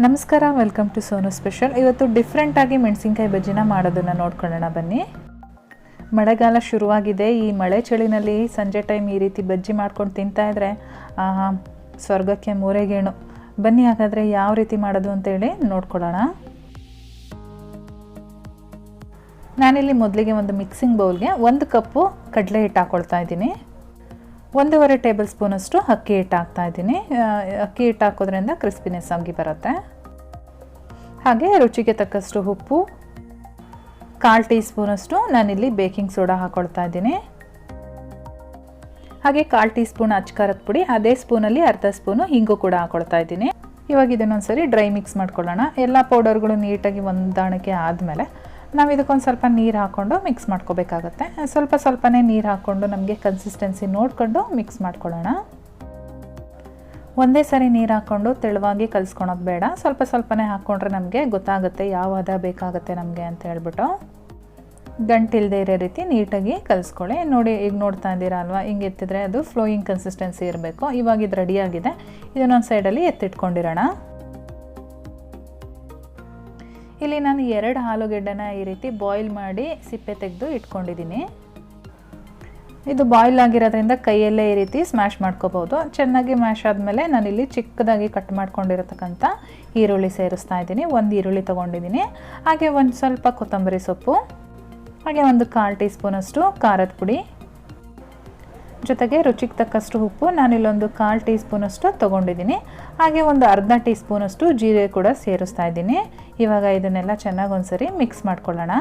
ನಮಸ್ಕಾರ, welcome to Sonu special. ಇವತ್ತು ಡಿಫ್ರೆಂಟಾಗಿ ಮೆಣಸಿನ್ಕಾಯಿ ಬಜ್ಜಿನ ಮಾಡೋದನ್ನು ನೋಡ್ಕೊಳ್ಳೋಣ ಬನ್ನಿ. ಮಳೆಗಾಲ ಶುರುವಾಗಿದೆ. ಈ ಮಳೆ ಚಳಿನಲ್ಲಿ ಸಂಜೆ ಟೈಮ್ ಈ ರೀತಿ ಬಜ್ಜಿ ಮಾಡ್ಕೊಂಡು ತಿಂತಾಯಿದ್ರೆ ಸ್ವರ್ಗಕ್ಕೆ ಮೂರೆಗೇಣು. ಬನ್ನಿ ಹಾಗಾದರೆ ಯಾವ ರೀತಿ ಮಾಡೋದು ಅಂತೇಳಿ ನೋಡ್ಕೊಳ್ಳೋಣ. ನಾನಿಲ್ಲಿ ಮೊದಲಿಗೆ ಒಂದು ಮಿಕ್ಸಿಂಗ್ ಬೌಲ್ಗೆ 1 ಕಪ್ಪು ಕಡಲೆ ಹಿಟ್ಟು ಹಾಕ್ಕೊಳ್ತಾ ಇದ್ದೀನಿ. 1.5 ಟೇಬಲ್ ಸ್ಪೂನಷ್ಟು ಅಕ್ಕಿ ಹಿಟ್ಟು ಹಾಕ್ತಾಯಿದ್ದೀನಿ. ಅಕ್ಕಿ ಹಿಟ್ಟು ಹಾಕೋದ್ರಿಂದ ಕ್ರಿಸ್ಪಿನೆಸ್ ಆಗಿ ಬರುತ್ತೆ. ಹಾಗೆ ರುಚಿಗೆ ತಕ್ಕಷ್ಟು ಉಪ್ಪು, 1/4 ಟೀ ಸ್ಪೂನಷ್ಟು ನಾನಿಲ್ಲಿ ಬೇಕಿಂಗ್ ಸೋಡಾ ಹಾಕ್ಕೊಳ್ತಾ ಇದ್ದೀನಿ. ಹಾಗೆ 1/4 ಟೀ ಸ್ಪೂನ್ ಅಚ್ಕಾರದ ಪುಡಿ, ಅದೇ ಸ್ಪೂನಲ್ಲಿ ಅರ್ಧ ಸ್ಪೂನು ಹಿಂಗು ಕೂಡ ಹಾಕ್ಕೊಳ್ತಾ ಇದ್ದೀನಿ. ಇವಾಗ ಇದನ್ನೊಂದ್ಸರಿ ಡ್ರೈ ಮಿಕ್ಸ್ ಮಾಡ್ಕೊಳ್ಳೋಣ. ಎಲ್ಲ ಪೌಡರ್ಗಳು ನೀಟಾಗಿ ಹೊಂದಾಣಿಕೆ ಆದಮೇಲೆ ನಾವು ಇದಕ್ಕೊಂದು ಸ್ವಲ್ಪ ನೀರು ಹಾಕ್ಕೊಂಡು ಮಿಕ್ಸ್ ಮಾಡ್ಕೋಬೇಕಾಗತ್ತೆ. ಸ್ವಲ್ಪನೇ ನೀರು ಹಾಕ್ಕೊಂಡು ನಮಗೆ ಕನ್ಸಿಸ್ಟೆನ್ಸಿ ನೋಡಿಕೊಂಡು ಮಿಕ್ಸ್ ಮಾಡ್ಕೊಳ್ಳೋಣ. ಒಂದೇ ಸರಿ ನೀರು ಹಾಕ್ಕೊಂಡು ತೆಳುವಾಗಿ ಕಲಿಸ್ಕೊಳೋದು ಬೇಡ. ಸ್ವಲ್ಪನೇ ಹಾಕ್ಕೊಂಡ್ರೆ ನಮಗೆ ಗೊತ್ತಾಗುತ್ತೆ ಯಾವ ಹದ ಬೇಕಾಗುತ್ತೆ ನಮಗೆ ಅಂತ ಹೇಳ್ಬಿಟ್ಟು. ಗಂಟಿಲ್ಲದೆ ಇರೋ ರೀತಿ ನೀಟಾಗಿ ಕಲಿಸ್ಕೊಳ್ಳಿ. ನೋಡಿ, ಈಗ ನೋಡ್ತಾ ಇದ್ದೀರಾ ಅಲ್ವಾ, ಹಿಂಗೆ ಎತ್ತಿದ್ರೆ ಅದು ಫ್ಲೋಯಿಂಗ್ ಕನ್ಸಿಸ್ಟೆನ್ಸಿ ಇರಬೇಕು. ಇವಾಗ ಇದು ರೆಡಿಯಾಗಿದೆ. ಇದನ್ನೊಂದು ಸೈಡಲ್ಲಿ ಎತ್ತಿಟ್ಕೊಂಡಿರೋಣ. ಇಲ್ಲಿ ನಾನು 2 ಆಲೂಗೆಡ್ಡೆನ ಈ ರೀತಿ ಬಾಯ್ಲ್ ಮಾಡಿ ಸಿಪ್ಪೆ ತೆಗೆದು ಇಟ್ಕೊಂಡಿದ್ದೀನಿ. ಇದು ಬಾಯ್ಲ್ ಆಗಿರೋದ್ರಿಂದ ಕೈಯಲ್ಲೇ ಈ ರೀತಿ ಸ್ಮ್ಯಾಶ್ ಮಾಡ್ಕೋಬೋದು. ಚೆನ್ನಾಗಿ ಮ್ಯಾಶ್ ಆದಮೇಲೆ ನಾನಿಲ್ಲಿ ಚಿಕ್ಕದಾಗಿ ಕಟ್ ಮಾಡ್ಕೊಂಡಿರತಕ್ಕಂಥ ಈರುಳ್ಳಿ ಸೇರಿಸ್ತಾ ಇದ್ದೀನಿ. 1 ಈರುಳ್ಳಿ ತೊಗೊಂಡಿದ್ದೀನಿ. ಹಾಗೆ ಒಂದು ಸ್ವಲ್ಪ ಕೊತ್ತಂಬರಿ ಸೊಪ್ಪು, ಹಾಗೆ ಒಂದು 1/4 ಟೀ ಸ್ಪೂನಷ್ಟು ಖಾರದ ಪುಡಿ, ಜೊತೆಗೆ ರುಚಿಗೆ ತಕ್ಕಷ್ಟು ಉಪ್ಪು. ನಾನಿಲ್ಲೊಂದು 1/4 ಟೀ ಸ್ಪೂನಷ್ಟು ತೊಗೊಂಡಿದ್ದೀನಿ. ಹಾಗೆ ಒಂದು ಅರ್ಧ ಟೀ ಸ್ಪೂನಷ್ಟು ಜೀರಿಗೆ ಕೂಡ ಸೇರಿಸ್ತಾ ಇದ್ದೀನಿ. ಇವಾಗ ಇದನ್ನೆಲ್ಲ ಚೆನ್ನಾಗಿ ಒಂದ್ಸರಿ ಮಿಕ್ಸ್ ಮಾಡ್ಕೊಳ್ಳೋಣ.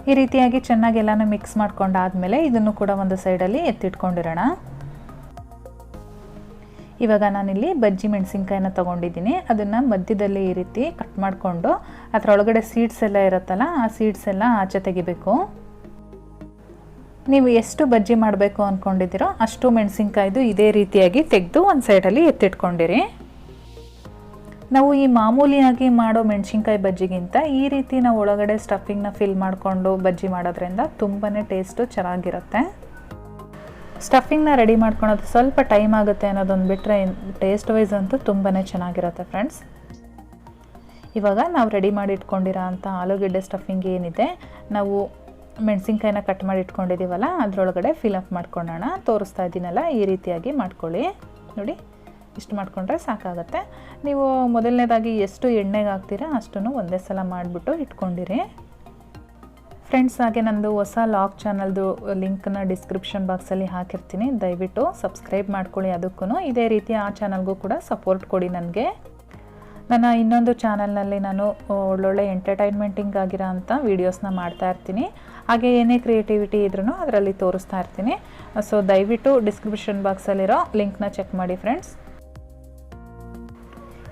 ಈ ರೀತಿಯಾಗಿ ಚೆನ್ನಾಗಿ ಎಲ್ಲನೂ ಮಿಕ್ಸ್ ಮಾಡ್ಕೊಂಡಾದ್ಮೇಲೆ ಇದನ್ನು ಕೂಡ ಒಂದು ಸೈಡಲ್ಲಿ ಎತ್ತಿಟ್ಕೊಂಡಿರೋಣ. ಇವಾಗ ನಾನಿಲ್ಲಿ ಬಜ್ಜಿ ಮೆಣಸಿನ್ಕಾಯಿನ ತೊಗೊಂಡಿದ್ದೀನಿ. ಅದನ್ನು ಮಧ್ಯದಲ್ಲಿ ಈ ರೀತಿ ಕಟ್ ಮಾಡಿಕೊಂಡು ಅದರೊಳಗಡೆ ಸೀಡ್ಸ್ ಎಲ್ಲ ಇರುತ್ತಲ್ಲ, ಆ ಸೀಡ್ಸ್ ಎಲ್ಲ ಆಚೆ ತೆಗಿಬೇಕು. ನೀವು ಎಷ್ಟು ಬಜ್ಜಿ ಮಾಡಬೇಕು ಅಂದ್ಕೊಂಡಿದ್ದೀರೋ ಅಷ್ಟು ಮೆಣಸಿನ್ಕಾಯ್ದು ಇದೇ ರೀತಿಯಾಗಿ ತೆಗೆದು ಒಂದು ಸೈಡಲ್ಲಿ ಎತ್ತಿಟ್ಕೊಂಡಿರಿ. ನಾವು ಈ ಮಾಮೂಲಿಯಾಗಿ ಮಾಡೋ ಮೆಣಸಿನ್ಕಾಯಿ ಬಜ್ಜಿಗಿಂತ ಈ ರೀತಿ ನಾವು ಒಳಗಡೆ ಸ್ಟಫಿಂಗ್ನ ಫಿಲ್ ಮಾಡಿಕೊಂಡು ಬಜ್ಜಿ ಮಾಡೋದ್ರಿಂದ ತುಂಬಾ ಟೇಸ್ಟು ಚೆನ್ನಾಗಿರುತ್ತೆ. ಸ್ಟಫಿಂಗ್ನ ರೆಡಿ ಮಾಡ್ಕೊಳೋದು ಸ್ವಲ್ಪ ಟೈಮ್ ಆಗುತ್ತೆ ಅನ್ನೋದೊಂದು ಬಿಟ್ಟರೆ ಟೇಸ್ಟ್ ವೈಸ್ ಅಂತೂ ತುಂಬಾ ಚೆನ್ನಾಗಿರುತ್ತೆ ಫ್ರೆಂಡ್ಸ್. ಇವಾಗ ನಾವು ರೆಡಿ ಮಾಡಿ ಇಟ್ಕೊಂಡಿರೋ ಅಂಥ ಆಲೂಗೆಡ್ಡೆ ಸ್ಟಫಿಂಗ್ ಏನಿದೆ, ನಾವು ಮೆಣಸಿನ್ಕಾಯಿನ ಕಟ್ ಮಾಡಿ ಇಟ್ಕೊಂಡಿದ್ದೀವಲ್ಲ ಅದರೊಳಗಡೆ ಫಿಲಪ್ ಮಾಡ್ಕೊಳ್ಳೋಣ. ತೋರಿಸ್ತಾ ಇದ್ದೀನಲ್ಲ, ಈ ರೀತಿಯಾಗಿ ಮಾಡ್ಕೊಳ್ಳಿ. ನೋಡಿ, ಇಷ್ಟು ಮಾಡಿಕೊಂಡ್ರೆ ಸಾಕಾಗುತ್ತೆ. ನೀವು ಮೊದಲನೇದಾಗಿ ಎಷ್ಟು ಎಣ್ಣೆಗೆ ಹಾಕ್ತೀರಾ ಅಷ್ಟನ್ನು ಒಂದೇ ಸಲ ಮಾಡಿಬಿಟ್ಟು ಇಟ್ಕೊಂಡಿರಿ ಫ್ರೆಂಡ್ಸ್. ಹಾಗೆ ನಂದು ಹೊಸ ಲಾಗ್ ಚಾನಲ್ದು ಲಿಂಕ್ನ ಡಿಸ್ಕ್ರಿಪ್ಷನ್ ಬಾಕ್ಸಲ್ಲಿ ಹಾಕಿರ್ತೀನಿ. ದಯವಿಟ್ಟು ಸಬ್ಸ್ಕ್ರೈಬ್ ಮಾಡ್ಕೊಳ್ಳಿ. ಅದಕ್ಕೂ ಇದೇ ರೀತಿ ಆ ಚಾನಲ್ಗೂ ಕೂಡ ಸಪೋರ್ಟ್ ಕೊಡಿ ನನಗೆ. ನನ್ನ ಇನ್ನೊಂದು ಚಾನಲ್ನಲ್ಲಿ ನಾನು ಒಳ್ಳೊಳ್ಳೆ ಎಂಟರ್ಟೈನ್ಮೆಂಟಿಂಗ್ ಆಗಿರೋ ಅಂಥ ವೀಡಿಯೋಸ್ನ ಮಾಡ್ತಾ ಇರ್ತೀನಿ. ಹಾಗೆ ಏನೇ ಕ್ರಿಯೇಟಿವಿಟಿ ಇದ್ರೂ ಅದರಲ್ಲಿ ತೋರಿಸ್ತಾ ಇರ್ತೀನಿ. ಸೊ ದಯವಿಟ್ಟು ಡಿಸ್ಕ್ರಿಪ್ಷನ್ ಬಾಕ್ಸಲ್ಲಿರೋ ಲಿಂಕ್ನ ಚೆಕ್ ಮಾಡಿ ಫ್ರೆಂಡ್ಸ್.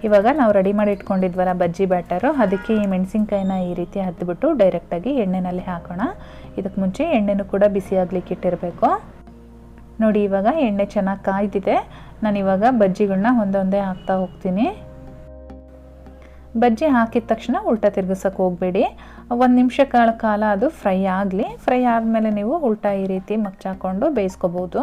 ಇವಾಗ ನಾವು ರೆಡಿ ಮಾಡಿ ಇಟ್ಕೊಂಡಿದ್ವಲ್ಲ ಬಜ್ಜಿ ಬ್ಯಾಟರು, ಅದಕ್ಕೆ ಈ ಮೆಣಸಿನ್ಕಾಯಿನ ಈ ರೀತಿ ಹದ್ದುಬಿಟ್ಟು ಡೈರೆಕ್ಟಾಗಿ ಎಣ್ಣೆಯಲ್ಲಿ ಹಾಕೋಣ. ಇದಕ್ಕೆ ಮುಂಚೆ ಎಣ್ಣೆನೂ ಕೂಡ ಬಿಸಿ ಆಗ್ಲಿಕ್ಕೆ ಇಟ್ಟಿರಬೇಕು. ನೋಡಿ, ಇವಾಗ ಎಣ್ಣೆ ಚೆನ್ನಾಗಿ ಕಾಯ್ದಿದೆ. ನಾನಿವಾಗ ಬಜ್ಜಿಗಳನ್ನ ಒಂದೊಂದೇ ಹಾಕ್ತಾ ಹೋಗ್ತೀನಿ. ಬಜ್ಜಿ ಹಾಕಿದ ತಕ್ಷಣ ಉಲ್ಟಾ ತಿರುಗಿಸೋಕೆ ಹೋಗಬೇಡಿ. 1 ನಿಮಿಷಗಳ ಕಾಲ ಅದು ಫ್ರೈ ಆಗಲಿ. ಫ್ರೈ ಆದಮೇಲೆ ನೀವು ಉಲ್ಟಾ ಈ ರೀತಿ ಮಗ್ಚಾಕೊಂಡು ಬೇಯಿಸ್ಕೋಬೋದು.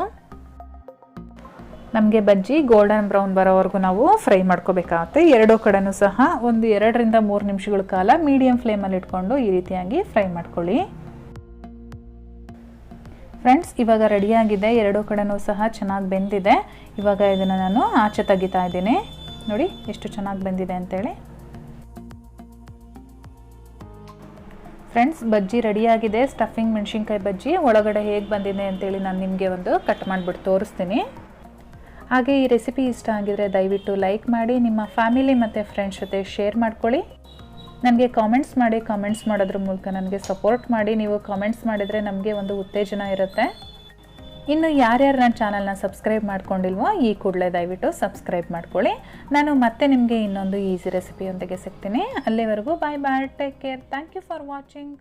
ನಮಗೆ ಬಜ್ಜಿ ಗೋಲ್ಡನ್ ಬ್ರೌನ್ ಬರೋವರೆಗೂ ನಾವು ಫ್ರೈ ಮಾಡ್ಕೋಬೇಕಾಗುತ್ತೆ. 2 ಕಡೆನೂ ಸಹ ಒಂದು 2 ರಿಂದ 3 ನಿಮಿಷಗಳ ಕಾಲ ಮೀಡಿಯಂ ಫ್ಲೇಮಲ್ಲಿ ಇಟ್ಕೊಂಡು ಈ ರೀತಿಯಾಗಿ ಫ್ರೈ ಮಾಡ್ಕೊಳ್ಳಿ ಫ್ರೆಂಡ್ಸ್. ಇವಾಗ ರೆಡಿಯಾಗಿದೆ. 2 ಕಡೆನೂ ಸಹ ಚೆನ್ನಾಗಿ ಬೆಂದಿದೆ. ಇವಾಗ ಇದನ್ನು ನಾನು ಆಚೆ ತೆಗಿತಾ ಇದ್ದೀನಿ. ನೋಡಿ ಎಷ್ಟು ಚೆನ್ನಾಗಿ ಬೆಂದಿದೆ ಅಂತೇಳಿ ಫ್ರೆಂಡ್ಸ್. ಬಜ್ಜಿ ರೆಡಿಯಾಗಿದೆ. ಸ್ಟಫಿಂಗ್ ಮೆಣಸಿನ್ಕಾಯಿ ಬಜ್ಜಿ ಒಳಗಡೆ ಹೇಗೆ ಬಂದಿದೆ ಅಂತೇಳಿ ನಾನು ನಿಮಗೆ ಒಂದು ಕಟ್ ಮಾಡಿಬಿಟ್ಟು ತೋರಿಸ್ತೀನಿ. ಹಾಗೆ ಈ ರೆಸಿಪಿ ಇಷ್ಟ ಆಗಿದರೆ ದಯವಿಟ್ಟು ಲೈಕ್ ಮಾಡಿ, ನಿಮ್ಮ ಫ್ಯಾಮಿಲಿ ಮತ್ತು ಫ್ರೆಂಡ್ಸ್ ಜೊತೆ ಶೇರ್ ಮಾಡ್ಕೊಳ್ಳಿ. ನನಗೆ ಕಾಮೆಂಟ್ಸ್ ಮಾಡಿ. ಕಾಮೆಂಟ್ಸ್ ಮಾಡೋದ್ರ ಮೂಲಕ ನನಗೆ ಸಪೋರ್ಟ್ ಮಾಡಿ. ನೀವು ಕಾಮೆಂಟ್ಸ್ ಮಾಡಿದರೆ ನಮಗೆ ಒಂದು ಉತ್ತೇಜನ ಇರುತ್ತೆ. ಇನ್ನು ಯಾರ್ಯಾರು ನನ್ನ ಚಾನಲ್ನ ಸಬ್ಸ್ಕ್ರೈಬ್ ಮಾಡ್ಕೊಂಡಿಲ್ವೋ ಈ ಕೂಡಲೇ ದಯವಿಟ್ಟು ಸಬ್ಸ್ಕ್ರೈಬ್ ಮಾಡ್ಕೊಳ್ಳಿ. ನಾನು ಮತ್ತೆ ನಿಮಗೆ ಇನ್ನೊಂದು ಈಸಿ ರೆಸಿಪಿಯೊಂದಿಗೆ ಸಿಗ್ತೀನಿ. ಅಲ್ಲಿವರೆಗೂ bye bye, take care, thank you for watching.